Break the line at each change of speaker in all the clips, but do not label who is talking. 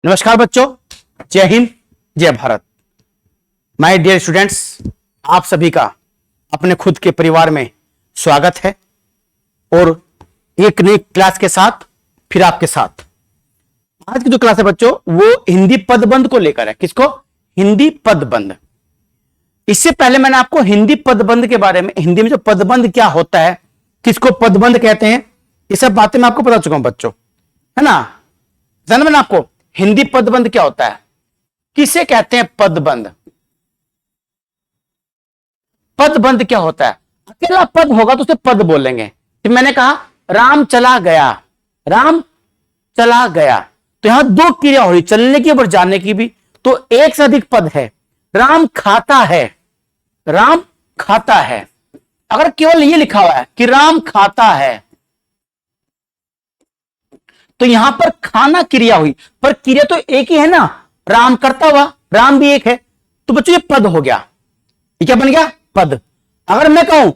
नमस्कार बच्चों, जय हिंद, जय भारत। माय डियर स्टूडेंट्स, आप सभी का अपने खुद के परिवार में स्वागत है और एक नई क्लास के साथ फिर आपके साथ। आज की जो क्लास है बच्चों, वो हिंदी पदबंध को लेकर है। किसको? हिंदी पदबंध। इससे पहले मैंने आपको हिंदी पदबंध के बारे में, हिंदी में जो पदबंध क्या होता है, किसको पदबंध कहते हैं, ये सब बातें मैं आपको बता चुका हूं बच्चों, है ना। जाना मैंने आपको हिंदी पदबंध क्या होता है, किसे कहते हैं पदबंध। पदबंध क्या होता है? अकेला पद होगा तो उसे पद बोलेंगे। फिर मैंने कहा राम चला गया, राम चला गया, तो यहां दो क्रिया हो रही, चलने की और जाने की भी, तो एक से अधिक पद है। राम खाता है, राम खाता है। अगर केवल ये लिखा हुआ है कि राम खाता है, तो यहां पर खाना क्रिया हुई, पर क्रिया तो एक ही है ना, राम करता हुआ, राम भी एक है, तो बच्चों ये पद हो गया। ये क्या बन गया? पद। अगर मैं कहूं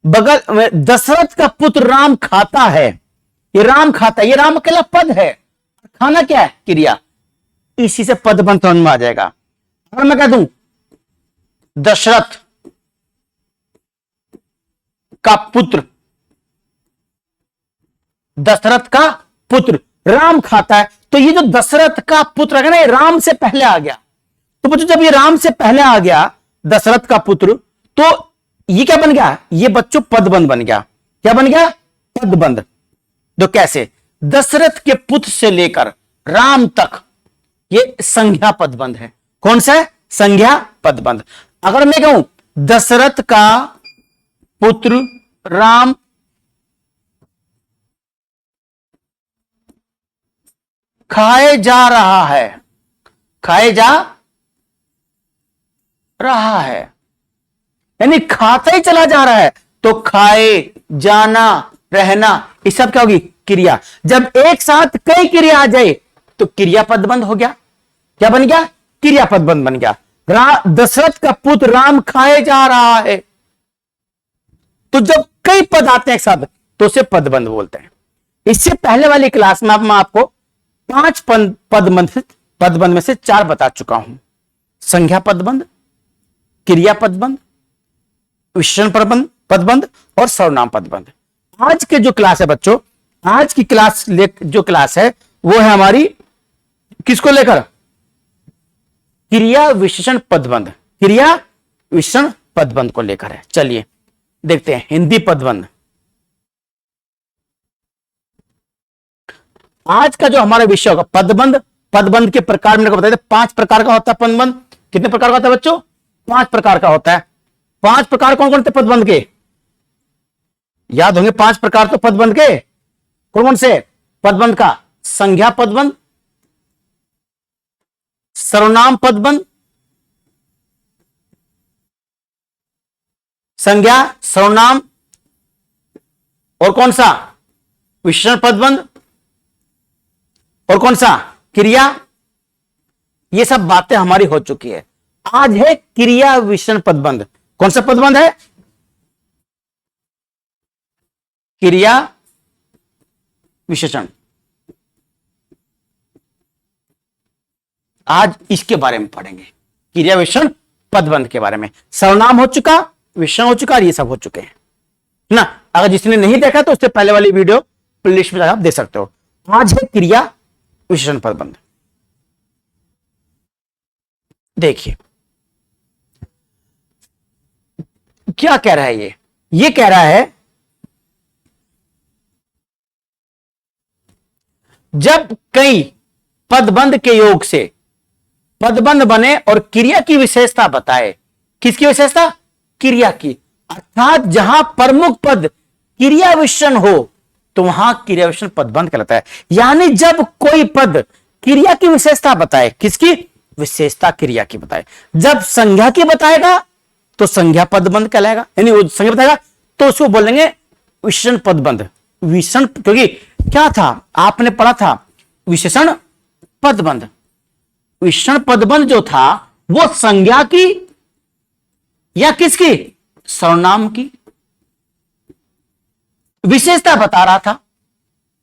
बगल में दशरथ का पुत्र राम खाता है, ये राम खाता है, ये राम अकेला पद है, खाना क्या है? क्रिया। इसी से पदबंध समझ में आ जाएगा। अगर मैं कह दूं दशरथ का पुत्र, दशरथ का पुत्र राम खाता है, तो ये जो दशरथ का पुत्र है ना, ये राम से पहले आ गया। तो बच्चों जब ये राम से पहले आ गया दशरथ का पुत्र, तो ये क्या बन गया? ये बच्चों पदबंध बन गया। क्या बन गया? पदबंध। तो कैसे? दशरथ के पुत्र से लेकर राम तक ये संज्ञा पदबंध है। कौन सा है? संज्ञा पदबंध। अगर मैं कहूं दशरथ का पुत्र राम खाए जा रहा है, खाए जा रहा है, यानी खाता ही चला जा रहा है, तो खाए, जाना, रहना, ये सब क्या होगी? क्रिया। जब एक साथ कई क्रिया आ जाए तो क्रिया पदबंध हो गया। क्या बन गया? क्रिया पदबंध बन गया। दशरथ का पुत्र राम खाए जा रहा है, तो जब कई पद आते हैं एक साथ तो उसे पदबंध बोलते हैं। इससे पहले वाली क्लास में मैं आपको 5 पदबंध में से 4 बता चुका हूं। संज्ञा पदबंध, क्रिया पदबंध, विशेषण पदबंध और सर्वनाम पदबंध। आज के जो क्लास है बच्चों, आज की जो क्लास है वो है हमारी किसको लेकर? क्रिया विशेषण पदबंध। क्रिया विशेषण पदबंध को लेकर है। चलिए देखते हैं हिंदी पदबंध। आज का जो हमारा विषय होगा पदबंध। पदबंध के प्रकार मैंने बताया था 5 प्रकार का होता है पदबंध। कितने प्रकार का होता है बच्चों? 5 प्रकार का होता है। 5 प्रकार कौन कौन थे पदबंध के? याद होंगे 5 प्रकार तो पदबंध के। कौन कौन से? पदबंध का संज्ञा पदबंध, सर्वनाम पदबंध, संज्ञा, सर्वनाम, और कौन सा? विशेषण पदबंध, और कौन सा? क्रिया। ये सब बातें हमारी हो चुकी है। आज है क्रिया विशेषण पदबंध। कौन सा पदबंध है? क्रिया विशेषण। आज इसके बारे में पढ़ेंगे, क्रिया विशेषण पदबंध के बारे में। सर्वनाम हो चुका, विशेषण हो चुका, और ये सब हो चुके हैं ना। अगर जिसने नहीं देखा तो उससे पहले वाली वीडियो प्लेलिस्ट में आप देख सकते हो। आज है क्रिया विशेषण पदबंध। देखिए क्या कह रहा है ये कह रहा है जब कई पदबंध के योग से पदबंध बने और क्रिया की विशेषता बताए। किसकी विशेषता? क्रिया की। अर्थात जहां प्रमुख पद क्रिया विशेषण हो तो वहां क्रिया विशेषण पदबंध कहलाता है। यानी जब कोई पद क्रिया की विशेषता बताए, किसकी विशेषता? क्रिया की बताए। जब संज्ञा की बताएगा तो संज्ञा पदबंध कहलाएगा, यानी वो संज्ञा बताएगा तो उसको बोलेंगे विशेषण पदबंध। विशेषण, क्योंकि क्या था आपने पढ़ा था विशेषण पदबंध। विशेषण पदबंध जो था वो संज्ञा की या किसकी? सर्वनाम की विशेषता बता रहा था।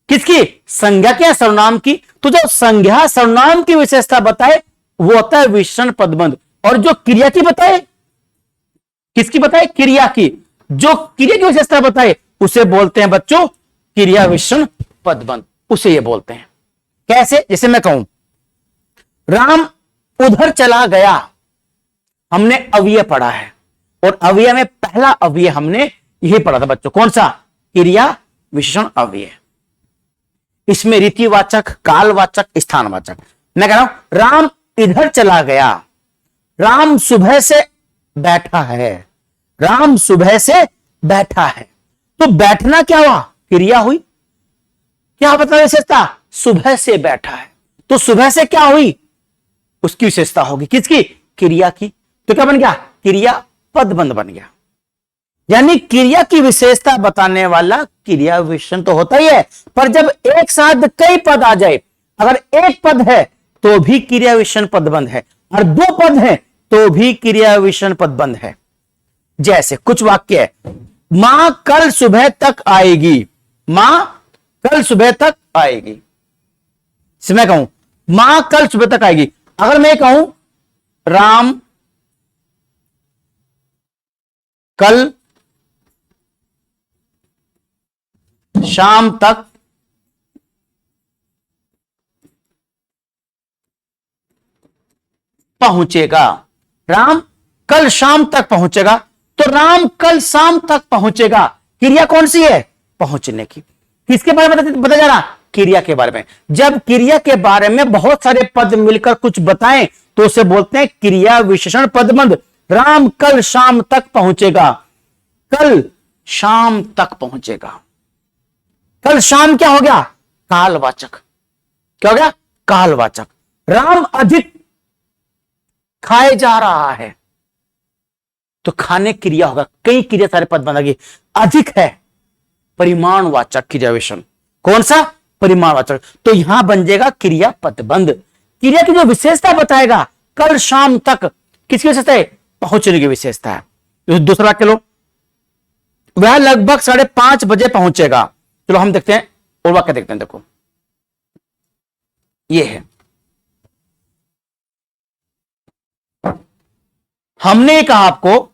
किसकी? संज्ञा की या सर्वनाम की। तो जो संज्ञा सर्वनाम की विशेषता बताए वो होता है विशेषण पदबंध, और जो क्रिया की बताए, किसकी बताए, क्रिया की, जो क्रिया की विशेषता बताए उसे बोलते हैं बच्चों क्रिया विशेषण पदबंध, उसे ये बोलते हैं। कैसे, जैसे मैं कहूं राम उधर चला गया, हमने अव्यय पढ़ा है, और अव्यय में पहला अव्यय हमने यही पढ़ा था बच्चों, कौन सा, क्रिया विशेषण अव्यय। इसमें रीतिवाचक, कालवाचक, स्थानवाचक। मैं कह रहा हूं राम इधर चला गया, राम सुबह से बैठा है, राम सुबह से बैठा है, तो बैठना क्या हुआ, क्रिया हुई। क्या बता विशेषता, सुबह से बैठा है, तो सुबह से क्या हुई, उसकी विशेषता होगी, किसकी, क्रिया की। तो क्या बन गया, क्रिया पदबंध बन गया। यानी क्रिया की विशेषता बताने वाला क्रिया विशेषण तो होता ही है, पर जब एक साथ कई पद आ जाए, अगर एक पद है तो भी क्रिया विशेषण पदबंध है, और दो पद है तो भी क्रिया विशेषण पदबंध है। जैसे कुछ वाक्य है, मां कल सुबह तक आएगी, मां कल सुबह तक आएगी, मैं कहूं मां कल सुबह तक आएगी। अगर मैं कहूं राम कल शाम तक पहुंचेगा, राम कल शाम तक पहुंचेगा, तो राम कल शाम तक पहुंचेगा, क्रिया कौन सी है, पहुंचने की। किसके बारे में बता जा रहा, क्रिया के बारे में। जब क्रिया के बारे में बहुत सारे पद मिलकर कुछ बताएं तो उसे बोलते हैं क्रिया विशेषण पदबंध। राम कल शाम तक पहुंचेगा, कल शाम तक पहुंचेगा, कल शाम क्या हो गया, कालवाचक, क्या हो गया, कालवाचक। राम अधिक खाए जा रहा है, तो खाने क्रिया होगा, कई क्रिया सारे पद बनेगी। अधिक है, परिमाणवाचक क्रिया विशेषण, कौन सा, परिमाणवाचक, तो यहां बन जाएगा क्रिया पदबंध। क्रिया की जो विशेषता बताएगा कल शाम तक, किसकी विशेषता है, पहुंचने की विशेषता है। दूसरा वाक्य लो, वह लगभग 5:30 बजे पहुंचेगा। चलो हम देखते हैं और वाक्य देखते हैं। देखो ये है, हमने कहा आपको,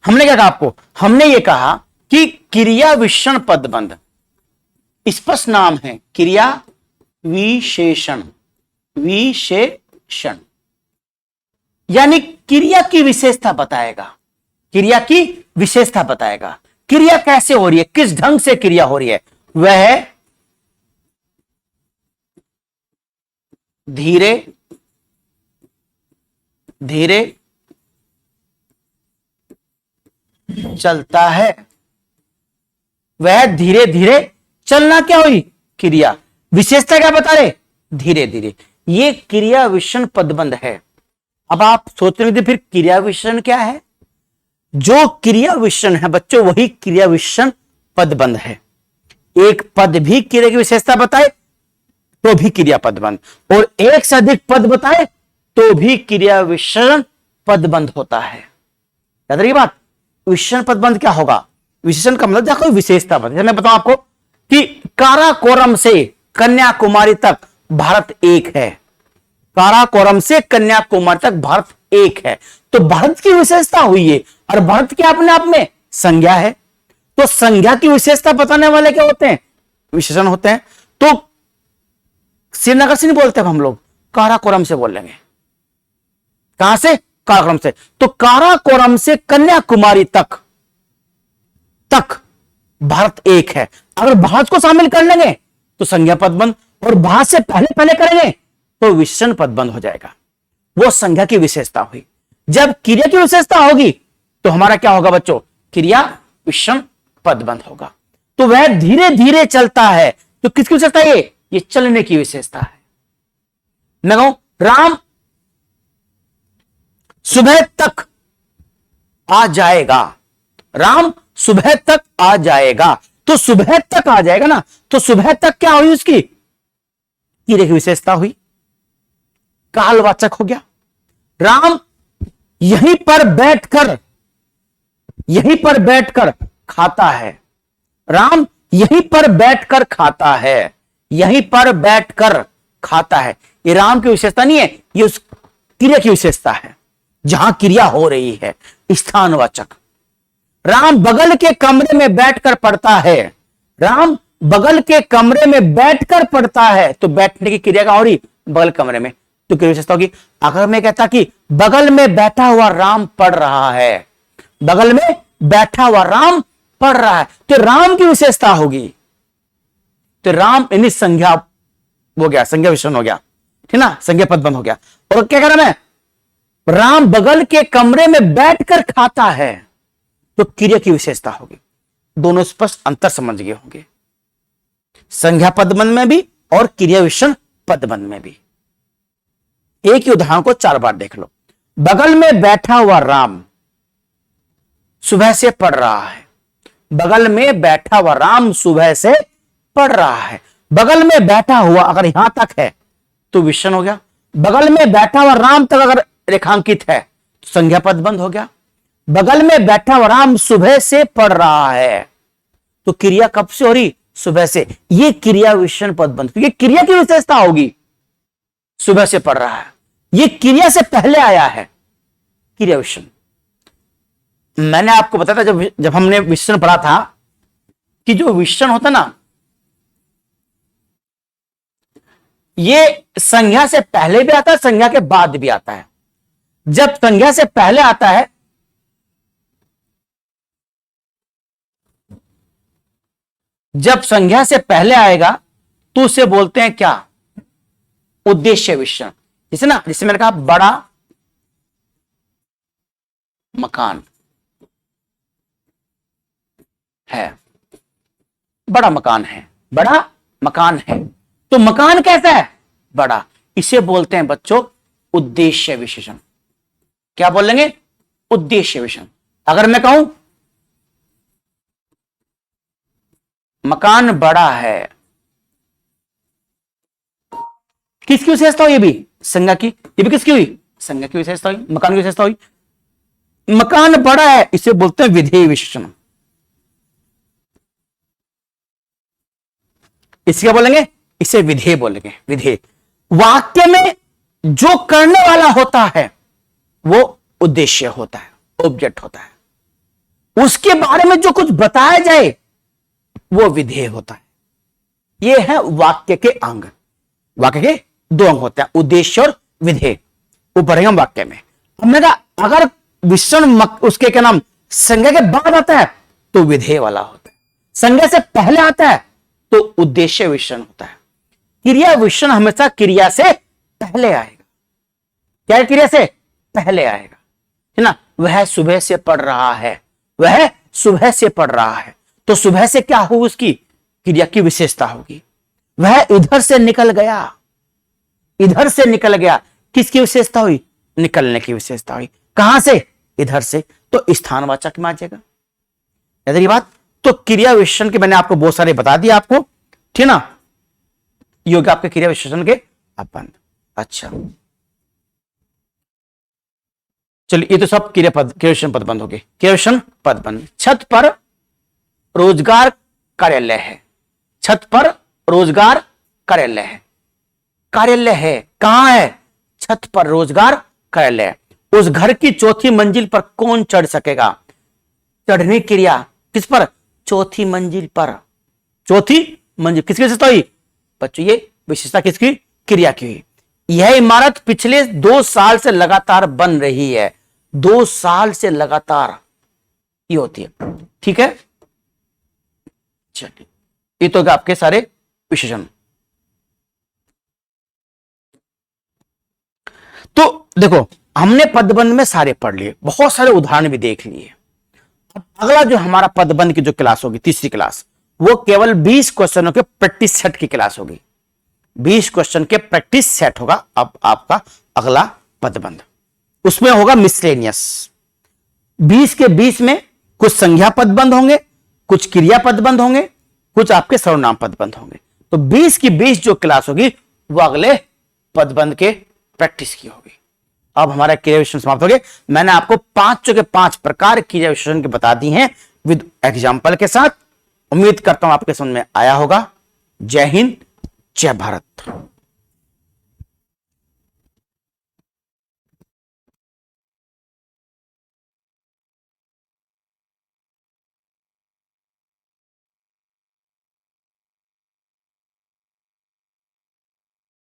हमने क्या कहा आपको, हमने ये कहा कि क्रिया विशेषण पदबंध स्पष्ट नाम है क्रिया विशेषण, विशेषण यानी क्रिया की विशेषता बताएगा, क्रिया की विशेषता बताएगा। क्रिया कैसे हो रही है, किस ढंग से क्रिया हो रही है, वह धीरे धीरे चलता है, वह धीरे धीरे चलना क्या हुई, क्रिया। विशेषता क्या बता रहे, धीरे धीरे। ये क्रिया विशेषण पदबंध है। अब आप सोच रहे थे फिर क्रिया विशेषण क्या है, जो क्रिया विशेषण है बच्चों वही क्रिया विशेषण पदबंध है। एक पद भी क्रिया की विशेषता बताए तो भी क्रिया पदबंध, और एक से अधिक पद बताए तो भी क्रिया विशेषण पदबंध होता है। याद रखिए बात, विशेषण पदबंध क्या होगा, विशेषण का मतलब देखो विशेषता बता। मैं बताऊं आपको कि काराकोरम से कन्याकुमारी तक भारत एक है, काराकोरम से कन्याकुमारी तक भारत एक है, तो भारत की विशेषता हुई है, और भारत क्या अपने आप में संज्ञा है, तो संज्ञा की विशेषता बताने वाले क्या होते हैं, विशेषण होते हैं। तो श्रीनगर से नहीं बोलते हम लोग, काराकोरम से बोल लेंगे। कहां से, काराकोरम से। तो काराकोरम से कन्याकुमारी तक भारत एक है। अगर भारत को शामिल कर लेंगे तो संज्ञा पदबंध, और भारत से पहले पहले करेंगे तो विशेषण पदबंध हो जाएगा। वो संज्ञा की विशेषता हुई। जब क्रिया की विशेषता होगी तो हमारा क्या होगा बच्चों, क्रिया विशेषण पदबंध होगा। तो वह धीरे धीरे चलता है, तो किसकी विशेषता है, ये चलने की विशेषता है। मैं कहूं राम सुबह तक आ जाएगा, राम सुबह तक आ जाएगा, तो सुबह तक आ जाएगा ना, तो सुबह तक क्या हुई, उसकी क्रिया की विशेषता हुई, कालवाचक हो गया। राम यहीं पर बैठकर खाता है, राम यहीं पर बैठकर खाता है, यहीं पर बैठकर खाता है। ये राम की विशेषता नहीं है, ये उस क्रिया की विशेषता है जहां क्रिया हो रही है। स्थानवाचक। राम बगल के कमरे में बैठकर पढ़ता है। राम बगल के कमरे में बैठकर पढ़ता है, तो बैठने की क्रिया का हो रही बगल कमरे में, तो क्रिया विशेषता होगी। अगर मैं कहता कि बगल में बैठा हुआ राम पढ़ रहा है, बगल में बैठा हुआ राम पढ़ रहा है, तो राम की विशेषता होगी। तो राम यानी संज्ञा हो गया, संज्ञा विशेषण हो गया, ठीक ना, संज्ञा पद बंद हो गया। और क्या कह रहा मैं, राम बगल के कमरे में बैठकर खाता है, तो क्रिया की विशेषता होगी। दोनों स्पष्ट अंतर समझ गए होंगे, संज्ञा पदबंध में भी और क्रिया विशेषण पदबंध में भी। एक ही उदाहरण को 4 बार देख लो। बगल में बैठा हुआ राम सुबह से पढ़ रहा है। बगल में बैठा हुआ राम सुबह से पढ़ रहा है। बगल में बैठा हुआ अगर यहां तक है तो विशेषण हो गया। बगल में बैठा हुआ राम तक अगर रेखांकित है तो संज्ञा पदबंध हो गया। बगल में बैठा हुआ राम सुबह से पढ़ रहा है, तो क्रिया कब से हो रही, सुबह से। ये क्रिया विशेषण पदबंध, क्योंकि क्रिया की विशेषता होगी, सुबह से पढ़ रहा है, ये क्रिया से पहले आया है, क्रिया विशेषण। मैंने आपको बताया था जब हमने विशेषण पढ़ा था कि जो विशेषण होता ना, ये संज्ञा से पहले भी आता है, संज्ञा के बाद भी आता है। जब संज्ञा से पहले आता है, जब संज्ञा से पहले आएगा तो उसे बोलते हैं क्या, उद्देश्य विशेषण। जैसे ना, जैसे मैंने कहा बड़ा मकान है, बड़ा मकान है, बड़ा मकान है, तो मकान कैसा है, बड़ा, इसे बोलते हैं बच्चों उद्देश्य विशेषण। क्या बोलेंगे, उद्देश्य विशेषण। अगर मैं कहूं मकान बड़ा है, किसकी विशेषता हुई, ये भी संज्ञा की, ये भी किसकी हुई, संज्ञा की विशेषता हुई, मकान की विशेषता हुई। मकान बड़ा है, इसे बोलते हैं विधेय विशेषण। इसे क्या बोलेंगे, इसे विधेय बोलेंगे, विधेय। वाक्य में जो करने वाला होता है वो उद्देश्य होता है, ऑब्जेक्ट होता है। उसके बारे में जो कुछ बताया जाए वो विधेय होता है। ये है वाक्य के अंग। वाक्य के 2 अंग होते हैं, उद्देश्य और विधेय। ऊपर हम वाक्य में हमने कहा अगर विशेषण उसके क्या नाम संज्ञा के बाद आता है तो विधेय वाला होता है, संज्ञा से पहले आता है तो उद्देश्य विशेषण होता है। क्रिया विशेषण हमेशा क्रिया से पहले आएगा। क्या क्रिया से पहले आएगा, है ना। वह सुबह से पढ़ रहा है, वह सुबह से पढ़ रहा है, तो सुबह से क्या हो, उसकी क्रिया की विशेषता होगी। वह इधर से निकल गया, इधर से निकल गया, किसकी विशेषता हुई, निकलने की विशेषता हुई। कहां से, इधर से, तो स्थानवाचक में आ जाएगा। याद बात। तो क्रिया विशेषण के मैंने आपको बहुत सारे बता दिया आपको, ठीक ना। ये हो गया आपके क्रिया विशेषण के अपबंध। अच्छा चलिए, ये तो सब क्रिया विशेषण पदबंध हो गए। क्रिया विशेषण पदबंध। छत पर रोजगार कार्यालय है, छत पर रोजगार कार्यालय है, कार्यालय है, कहां है, छत पर रोजगार कार्यालय। उस घर की 4थी मंजिल पर कौन चढ़ सकेगा, चढ़ने क्रिया किस पर, 4थी मंजिल पर। 4थी मंजिल किसकी विशेषता हुई बच्चों, ये विशेषता किसकी, क्रिया की हुई। यह इमारत पिछले 2 साल से लगातार बन रही है, 2 साल से लगातार ये होती है, ठीक है। चलिए, ये तो आपके सारे विशेषण। तो देखो हमने पदबंध में सारे पढ़ लिए, बहुत सारे उदाहरण भी देख लिए। अब अगला जो हमारा पदबंध की जो क्लास होगी, तीसरी क्लास, वो केवल 20 क्वेश्चनों के प्रैक्टिस सेट की क्लास होगी। 20 क्वेश्चन के प्रैक्टिस सेट होगा अब आपका अगला पदबंध। उसमें होगा मिसलेनियस। 20 के 20 में कुछ संज्ञा पदबंध होंगे, कुछ क्रिया पदबंध होंगे, कुछ आपके सर्वनाम पदबंध होंगे। तो 20 की 20 जो क्लास होगी वो अगले पदबंध के प्रैक्टिस की होगी। अब हमारा क्रिया विशेषण समाप्त हो गए। मैंने आपको 5 के 5 प्रकार क्रिया विशेषण के बता दी हैं विद एग्जाम्पल के साथ। उम्मीद करता हूं आपके समझ में आया होगा। जय हिंद, जय भारत।